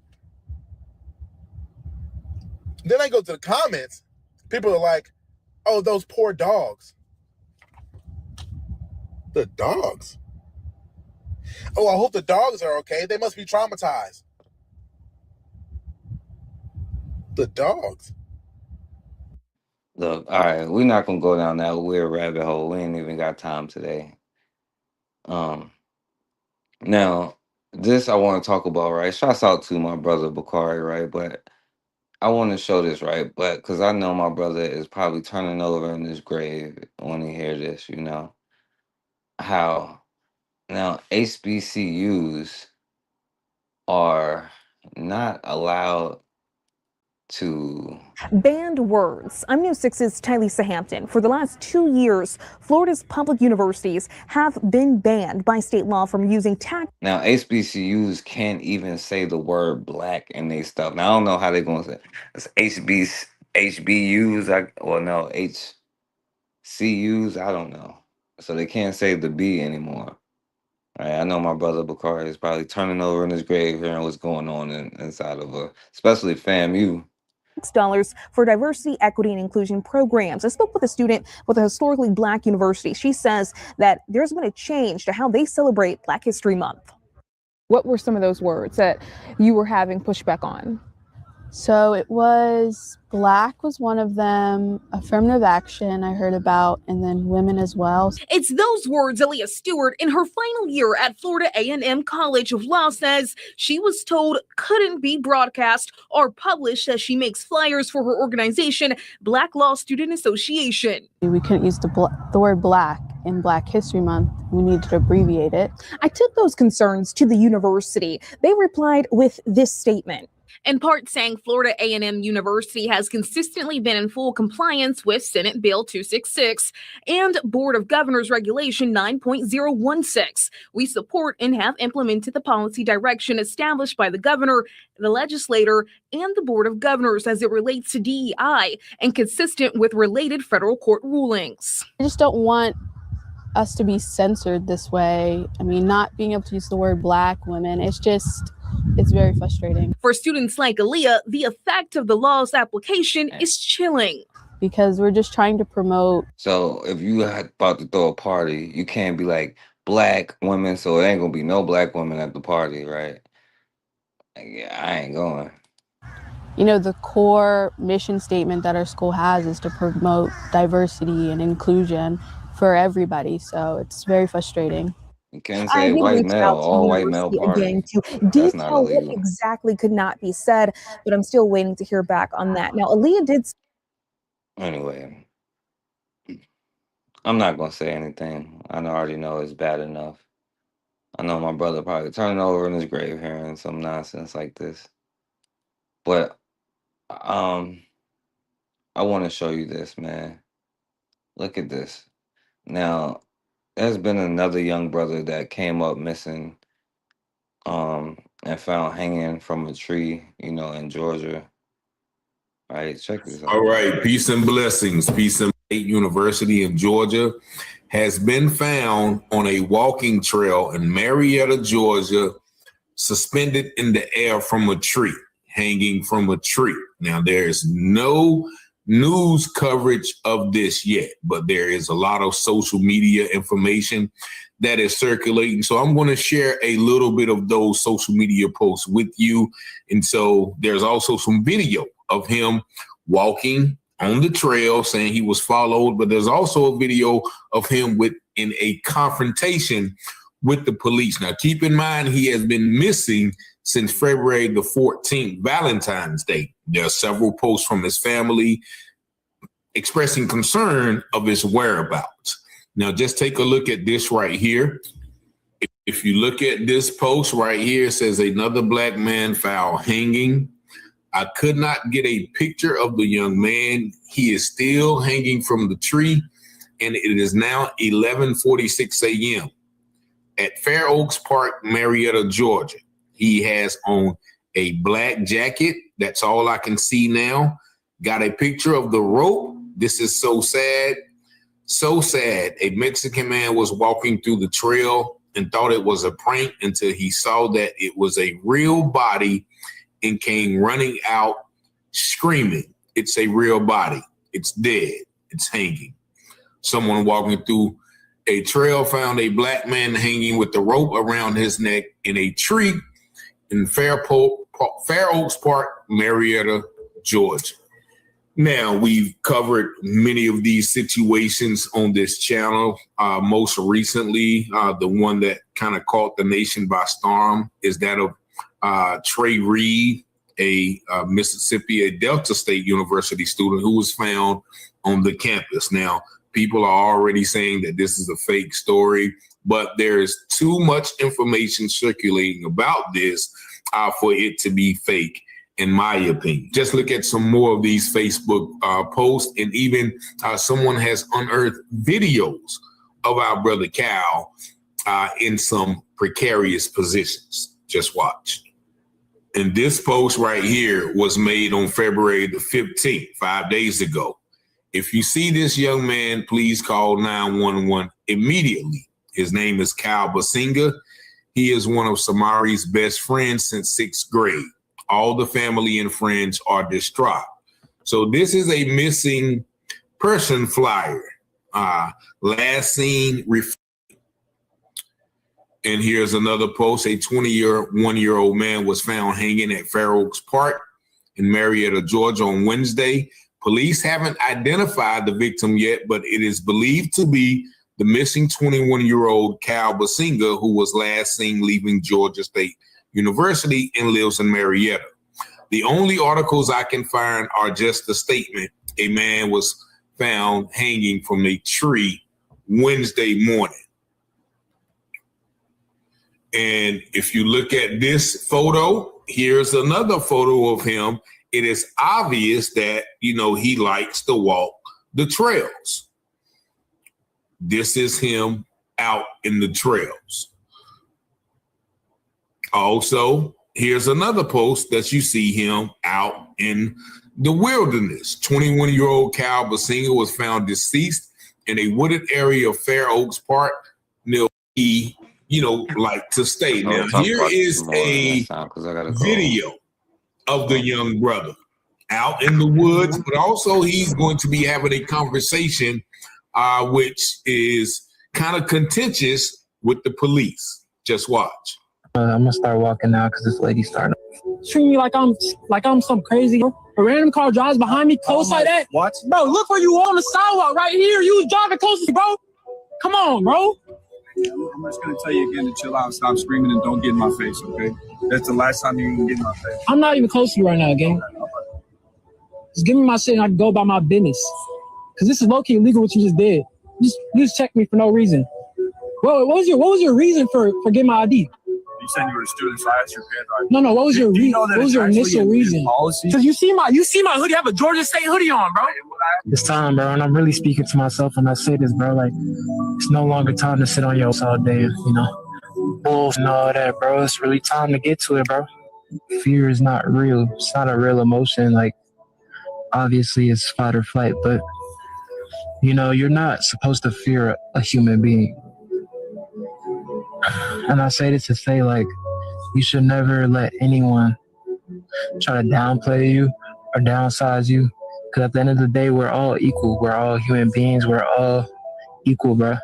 Then I go to the comments. People are like, oh, those poor dogs. The dogs? Oh, I hope the dogs are okay. They must be traumatized. The dogs. Look, all right, we're not gonna go down that weird rabbit hole. We ain't even got time today. Now this I want to talk about, right? Shouts out to my brother Bakari, right? But I want to show this, right? But because I know my brother is probably turning over in his grave when he hear this, you know how now HBCUs are not allowed to. Banned words. I'm News 6's Tylisa Hampton. For the last 2 years, Florida's public universities have been banned by state law from using Now HBCUs can't even say the word black in their stuff. Now I don't know how they're gonna say it's HBUs. No, HCUs. I don't know. So they can't say the B anymore. Right? I know my brother Bakari is probably turning over in his grave hearing what's going on inside of especially FAMU. $6 for diversity, equity, and inclusion programs. I spoke with a student with a historically black university. She says that there's been a change to how they celebrate Black History Month. What were some of those words that you were having pushback on? So it was Black was one of them, affirmative action I heard about, and then women as well. It's those words Aaliyah Stewart in her final year at Florida A&M College of Law says she was told couldn't be broadcast or published as she makes flyers for her organization, Black Law Student Association. We couldn't use the word Black in Black History Month. We needed to abbreviate it. I took those concerns to the university. They replied with this statement. In part saying Florida A&M University has consistently been in full compliance with Senate Bill 266 and Board of Governors Regulation 9.016. We support and have implemented the policy direction established by the governor, the legislator, and the Board of Governors as it relates to DEI and consistent with related federal court rulings. I just don't want us to be censored this way. I mean, not being able to use the word Black, women, it's very frustrating. For students like Aaliyah, the effect of the law's application is chilling. Because we're just trying to promote. So if you about to throw a party, you can't be like Black women, so it ain't gonna be no Black women at the party, right? Yeah, I ain't going. You know, the core mission statement that our school has is to promote diversity and inclusion for everybody. So it's very frustrating. You can't say white male, all white male party. Again, to That's not detail what illegal. exactly could not be said, but I'm still waiting to hear back on that. Now, Aaliyah did. Anyway, I'm not gonna say anything. I already know it's bad enough. I know my brother probably turning over in his grave hearing some nonsense like this. But I want to show you this, man. Look at this. Now, there's been another young brother that came up missing and found hanging from a tree, in Georgia. All right, check this out. All right, peace and blessings. Peace and State University in Georgia has been found on a walking trail in Marietta, Georgia, suspended in the air from a tree, hanging from a tree. Now, there's no news coverage of this yet, but there is a lot of social media information that is circulating. So I'm going to share a little bit of those social media posts with you. And so there's also some video of him walking on the trail saying he was followed, but there's also a video of him in a confrontation with the police. Now, keep in mind, he has been missing since February the 14th, Valentine's Day. There are several posts from his family expressing concern of his whereabouts. Now, just take a look at this right here. If you look at this post right here, it says another black man found hanging. I could not get a picture of the young man. He is still hanging from the tree, and it is now 11:46 a.m. at Fair Oaks Park, Marietta, Georgia. He has on a black jacket. That's all I can see now. Got a picture of the rope. This is so sad. So sad. A Mexican man was walking through the trail and thought it was a prank until he saw that it was a real body and came running out screaming. It's a real body. It's dead. It's hanging. Someone walking through a trail found a black man hanging with the rope around his neck in a tree in Fair Oaks Park, Marietta, Georgia. Now, we've covered many of these situations on this channel. Most recently, the one that kind of caught the nation by storm is that of Trey Reed, a Mississippi, a Delta State University student who was found on the campus. Now, people are already saying that this is a fake story, but there's too much information circulating about this for it to be fake, in my opinion. Just look at some more of these Facebook posts, and even someone has unearthed videos of our brother Cal in some precarious positions. Just watch. And this post right here was made on February the 15th, 5 days ago. If you see this young man, please call 911 immediately. His name is Cal Basinga. He is one of Samari's best friends since 6th grade. All the family and friends are distraught. So this is a missing person flyer. Last seen. And here's another post. A 21-year-old man was found hanging at Fair Oaks Park in Marietta, Georgia on Wednesday. Police haven't identified the victim yet, but it is believed to be the missing 21-year-old Cal Basinga, who was last seen leaving Georgia State University and lives in Marietta. The only articles I can find are just a statement. A man was found hanging from a tree Wednesday morning. And if you look at this photo, here's another photo of him. It is obvious that, he likes to walk the trails. This is him out in the trails. Also, here's another post that you see him out in the wilderness. 21-year-old Cal Basinga was found deceased in a wooded area of Fair Oaks Park near he, like to stay. Now, here is a video of the young brother out in the woods, but also he's going to be having a conversation, which is kind of contentious with the police. Just watch. I'm gonna start walking now because this lady started treating me like I'm some crazy. A random car drives behind me close like that. What? Bro, look where you on the sidewalk right here. You was driving close to me, bro. Come on, bro. I'm just gonna tell you again to chill out, stop screaming, and don't get in my face, okay? That's the last time you can get in my face. I'm not even close to you right now, gang. Just give me my shit and I can go about my business. Cause this is low-key illegal what you just did. You just checked me for no reason. What was your reason for getting my ID? You said you were a student, so I asked your parents. No. What was your initial reason? Because you see my hoodie. I have a Georgia State hoodie on, bro. It's time, bro, and I'm really speaking to myself when I say this, bro. Like, it's no longer time to sit on your ass all day, bulls and all that, bro. It's really time to get to it, bro. Fear is not real. It's not a real emotion. Like, obviously, it's fight or flight, but you're not supposed to fear a human being. And I say this to say, like, you should never let anyone try to downplay you or downsize you. Because at the end of the day, we're all equal. We're all human beings. We're all equal, bro.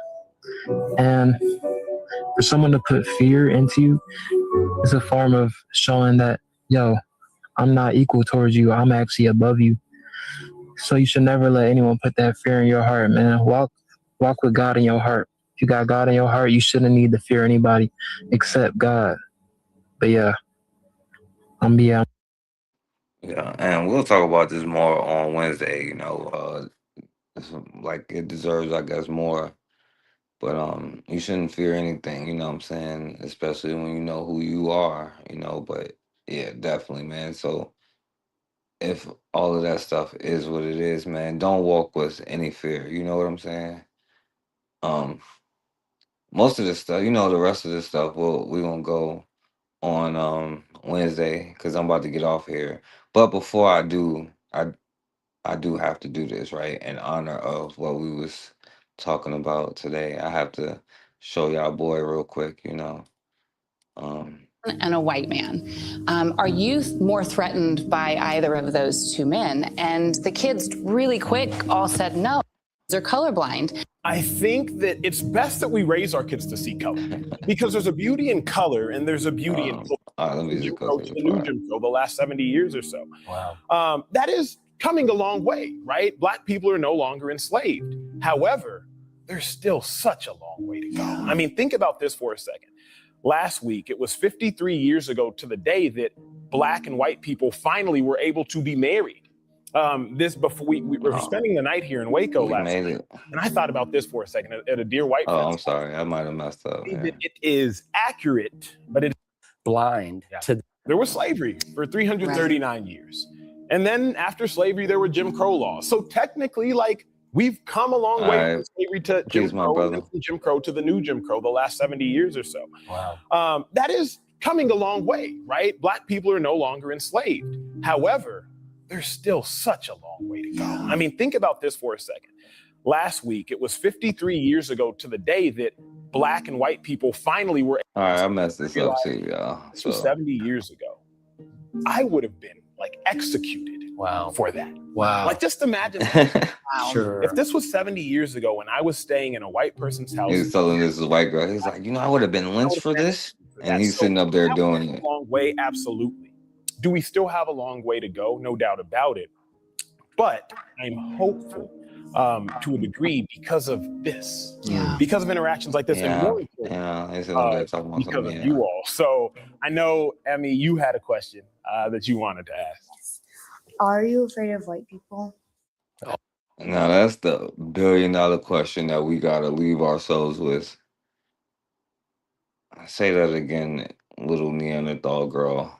And for someone to put fear into you is a form of showing that, yo, I'm not equal towards you. I'm actually above you. So you should never let anyone put that fear in your heart, man. Walk with God in your heart. If you got God in your heart, you shouldn't need to fear anybody except God. But yeah, I'm beyond. Yeah, and we'll talk about this more on Wednesday. Like it deserves, I guess, more But you shouldn't fear anything, you know what I'm saying? Especially when you know who you are, you know. But yeah, definitely, man. So if all of that stuff is what it is, man, don't walk with any fear. You know what I'm saying? Um, most of this stuff, you know, the rest of this stuff, we're gonna go on Wednesday because I'm about to get off here. But before I do, I do have to do this, right? In honor of what we was talking about today. I have to show y'all boy real quick, you know. And a white man. Are you more threatened by either of those two men? And the kids really quick all said no. They're colorblind. I think that it's best that we raise our kids to see color because there's a beauty in color and there's a beauty in let me just go to the new Jim Crow, the last 70 years or so. Wow. That is coming a long way, right? Black people are no longer enslaved. However, there's still such a long way to go. I mean, think about this for a second. Last week, it was 53 years ago to the day that Black and white people finally were able to be married. Before we were spending the night here in Waco last night, and I thought about this for a second at a dear white. I'm sorry, I might have messed up. Yeah. It is accurate, but it's blind to. There was slavery for 339 years, and then after slavery, there were Jim Crow laws. So technically, like we've come a long way from slavery to Jim Crow, and from Jim Crow to the new Jim Crow, the last 70 years or so. Wow, that is coming a long way, right? Black people are no longer enslaved. However, there's still such a long way to go. I mean, think about this for a second. Last week, it was 53 years ago to the day that Black and white people finally were. All right, I messed this up too, y'all. This was 70 years ago. I would have been like executed for that. Wow. Like just imagine that. Sure. If this was 70 years ago and I was staying in a white person's house. He's telling this is a white girl. He's like, you know, I would have been lynched for this. And he's sitting up there doing it. A long way, absolutely. Do we still have a long way to go? No doubt about it. But I'm hopeful to a degree because of this, because of interactions like this, and more importantly, because of you all. So I know, Emmy, you had a question that you wanted to ask. Are you afraid of white people? Now that's the billion-dollar question that we gotta leave ourselves with. Say that again, little Neanderthal girl.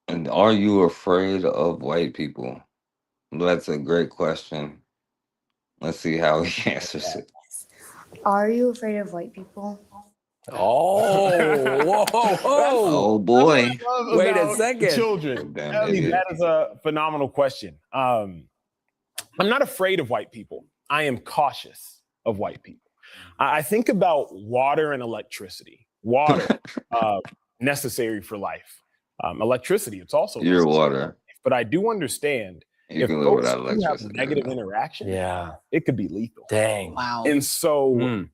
And are you afraid of white people? That's a great question. Let's see how he answers it. Are you afraid of white people? Oh, whoa, oh boy. Wait a second. Children. That is a phenomenal question. I'm not afraid of white people. I am cautious of white people. I think about water and electricity. Water, necessary for life. Electricity, it's also your water. But I do understand you if can live those without two electricity. have negative interaction, it could be lethal. Dang. Wow. And so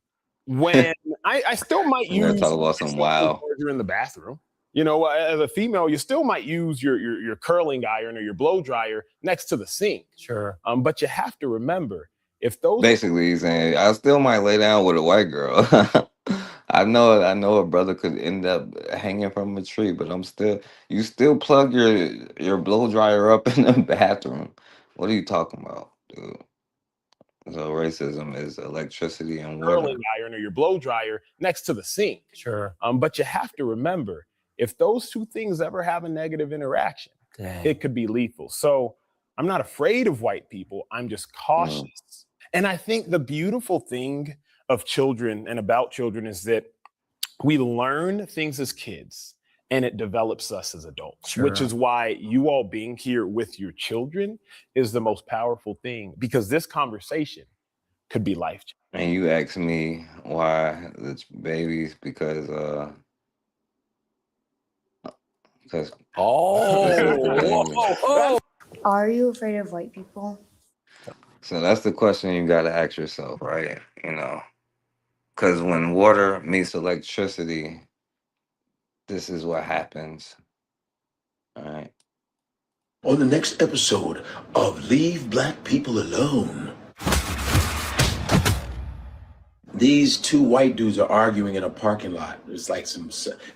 when I still might use talk about some wow. You're in the bathroom. You know, as a female, you still might use your curling iron or your blow dryer next to the sink. Sure. But you have to remember if those basically he's saying I still might lay down with a white girl. I know a brother could end up hanging from a tree, but you still plug your blow dryer up in the bathroom. What are you talking about, dude? So racism is electricity and water. Curling iron or your blow dryer next to the sink. Sure. But you have to remember if those two things ever have a negative interaction, it could be lethal. So I'm not afraid of white people. I'm just cautious. And I think the beautiful thing of children and about children is that we learn things as kids and it develops us as adults, which is why you all being here with your children is the most powerful thing, because this conversation could be life-changing. And you asked me why it's babies because Are you afraid of white people? So that's the question you got to ask yourself, right? You know, because when water meets electricity, this is what happens. All right. On the next episode of Leave Black People Alone. These two white dudes are arguing in a parking lot. It's like I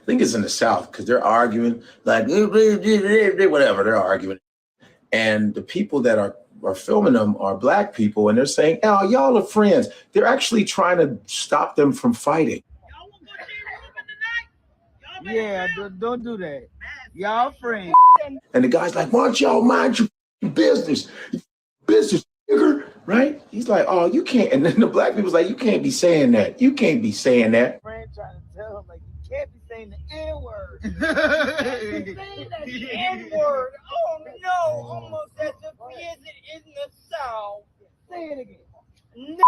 think it's in the South, because they're arguing like, whatever, they're arguing. And the people that are are filming them are black people, and they're saying, "Oh, y'all are friends." They're actually trying to stop them from fighting. Yeah, don't do that. Y'all friends. And the guy's like, "Why don't y'all mind your business? Business, nigger," right? He's like, "Oh, you can't." And then the black people's like, "You can't be saying that. You can't be saying that." Friend trying to tell him, like, you can't be saying the N-word. You can't be saying that the N-word. Oh, no. Almost as if he isn't in the South. Say it again. No.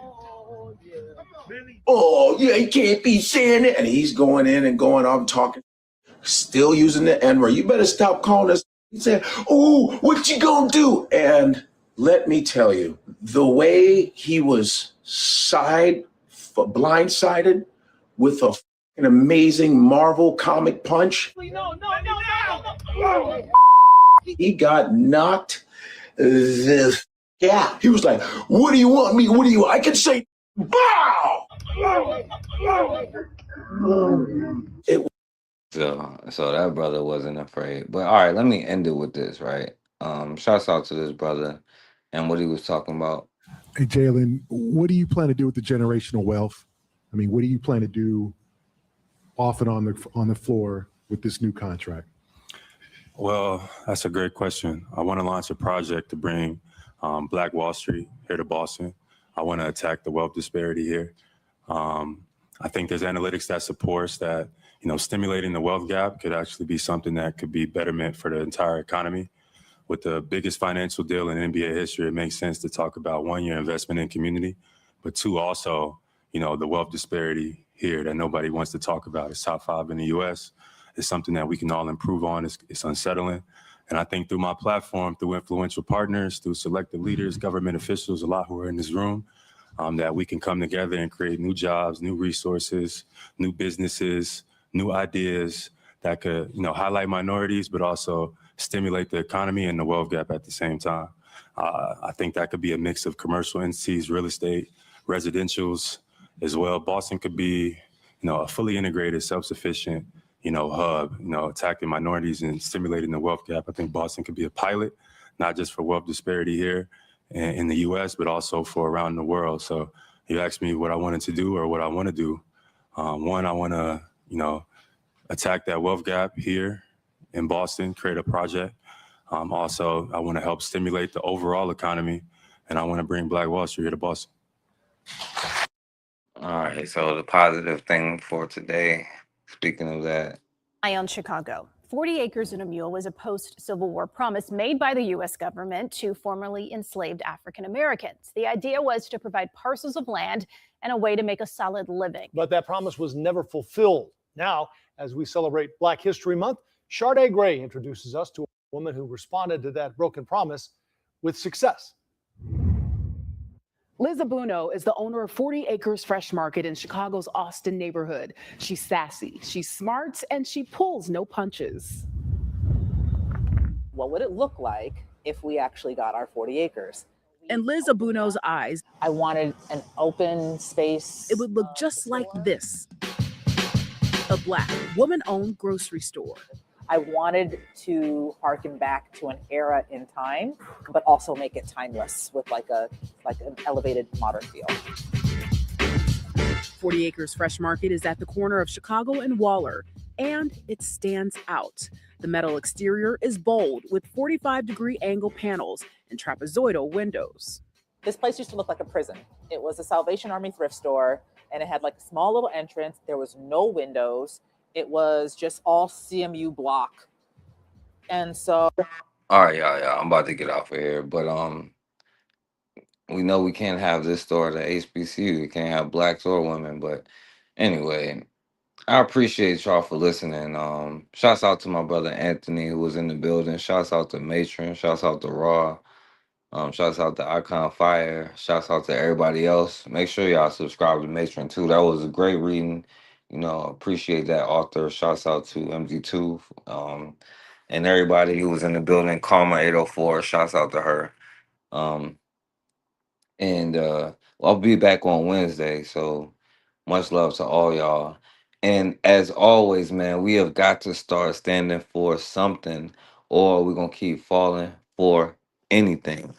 Oh, yeah. Really? "Oh, yeah, he can't be saying it." And he's going in and going off talking, still using the N-word. "You better stop calling us." He said, "Oh, what you gonna do?" And let me tell you, the way he was blindsided with a fucking amazing Marvel comic punch, No. he got knocked the yeah. He was like, "What do you want me? What do you? I can say, bow." It So that brother wasn't afraid. But all right, let me end it with this, right? Shouts out to this brother and what he was talking about. Hey, Jalen, what do you plan to do with the generational wealth? I mean, what do you plan to do off and on the floor with this new contract? Well, that's a great question. I want to launch a project to bring Black Wall Street here to Boston. I want to attack the wealth disparity here. I think there's analytics that supports that, stimulating the wealth gap could actually be something that could be betterment for the entire economy. With the biggest financial deal in NBA history, it makes sense to talk about, one, your investment in community, but two, also, the wealth disparity here that nobody wants to talk about. It's top 5 in the U.S. It's something that we can all improve on. It's unsettling. And I think through my platform, through influential partners, through selected leaders, government officials, a lot who are in this room, that we can come together and create new jobs, new resources, new businesses, new ideas that could, highlight minorities, but also stimulate the economy and the wealth gap at the same time. I think that could be a mix of commercial entities, real estate, residentials as well. Boston could be, a fully integrated, self-sufficient, hub, attacking minorities and stimulating the wealth gap. I think Boston could be a pilot, not just for wealth disparity here in the U.S., but also for around the world. So you asked me what I wanted to do or what I want to do. One, I want to, attack that wealth gap here in Boston, create a project. Also, I want to help stimulate the overall economy, and I want to bring Black Wall Street here to Boston. All right, so the positive thing for today, speaking of that. Eye on Chicago. 40 acres and a mule was a post-Civil War promise made by the U.S. government to formerly enslaved African Americans. The idea was to provide parcels of land and a way to make a solid living. But that promise was never fulfilled. Now, as we celebrate Black History Month, Sade Gray introduces us to a woman who responded to that broken promise with success. Liz Abuno is the owner of 40 Acres Fresh Market in Chicago's Austin neighborhood. She's sassy, she's smart, and she pulls no punches. What would it look like if we actually got our 40 acres? In Liz Abuno's eyes, I wanted an open space. It would look just like this. A Black, woman-owned grocery store. I wanted to harken back to an era in time, but also make it timeless with like an elevated modern feel. 40 Acres Fresh Market is at the corner of Chicago and Waller, and it stands out. The metal exterior is bold with 45-degree angle panels and trapezoidal windows. This place used to look like a prison. It was a Salvation Army thrift store, and it had like a small little entrance. There was no windows. It was just all CMU block. And so... All right, y'all. I'm about to get off of here. But we know we can't have this store at the HBCU. We can't have blacks or women. But anyway, I appreciate y'all for listening. Shouts out to my brother Anthony, who was in the building. Shouts out to Matron. Shouts out to Raw. Shouts out to Icon Fire. Shouts out to everybody else. Make sure y'all subscribe to Matron too. That was a great reading. Appreciate that author. Shouts out to MD2. And everybody who was in the building. Karma 804. Shouts out to her. And I'll be back on Wednesday. So much love to all y'all. And as always, man, we have got to start standing for something, or we're gonna keep falling for anything.